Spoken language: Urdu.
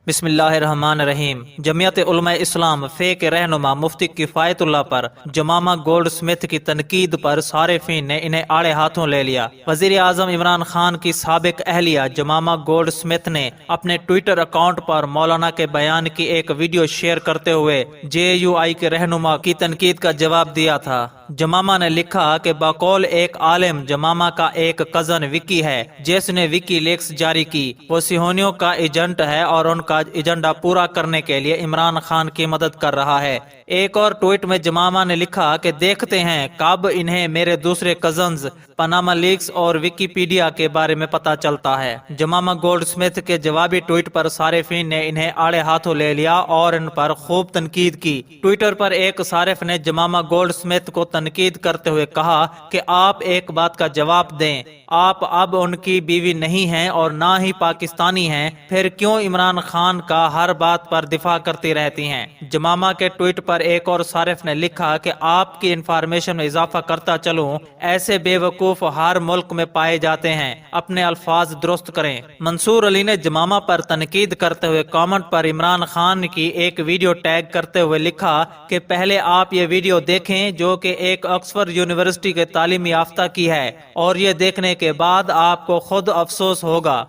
بسم اللہ الرحمن الرحیم۔ جمعیت علماء اسلام فے کے رہنما مفتی کفایت اللہ پر جمامہ گولڈ سمتھ کی تنقید پر صارفین نے انہیں آڑے ہاتھوں لے لیا۔ وزیر اعظم عمران خان کی سابق اہلیہ جمامہ گولڈ سمتھ نے اپنے ٹویٹر اکاؤنٹ پر مولانا کے بیان کی ایک ویڈیو شیئر کرتے ہوئے JUI کے رہنما کی تنقید کا جواب دیا تھا۔ جمامہ نے لکھا کہ بقول ایک عالم جمامہ کا ایک کزن وکی ہے جس نے وکی لیکس جاری کی، وہ صہیونیوں کا ایجنٹ ہے اور ان کا ایجنڈا پورا کرنے کے لیے عمران خان کی مدد کر رہا ہے۔ ایک اور ٹویٹ میں جمامہ نے لکھا کہ دیکھتے ہیں کب انہیں میرے دوسرے کزنز پاناما لیکس اور ویکیپیڈیا کے بارے میں پتہ چلتا ہے۔ جمامہ گولڈ سمتھ کے جوابی ٹویٹ پر صارفین نے انہیں آڑے ہاتھوں لے لیا اور ان پر خوب تنقید کی۔ ٹویٹر پر ایک صارف نے جمامہ گولڈ سمتھ کو تنقید کرتے ہوئے کہا کہ آپ ایک بات کا جواب دیں، آپ اب ان کی بیوی نہیں ہیں اور نہ ہی پاکستانی ہیں، پھر کیوں عمران خان کا ہر بات پر دفاع کرتی رہتی ہیں؟ جمامہ کے ٹویٹ پر ایک اور صارف نے لکھا کہ آپ کی انفارمیشن میں اضافہ کرتا چلوں، ایسے بے وقوف ہر ملک میں پائے جاتے ہیں، اپنے الفاظ درست کریں۔ منصور علی نے جمامہ پر تنقید کرتے ہوئے کامنٹ پر عمران خان کی ایک ویڈیو ٹیگ کرتے ہوئے لکھا کہ پہلے آپ یہ ویڈیو دیکھیں جو کہ ایک آکسفورڈ یونیورسٹی کے تعلیمی یافتہ کی ہے، اور یہ دیکھنے کے بعد آپ کو خود افسوس ہوگا۔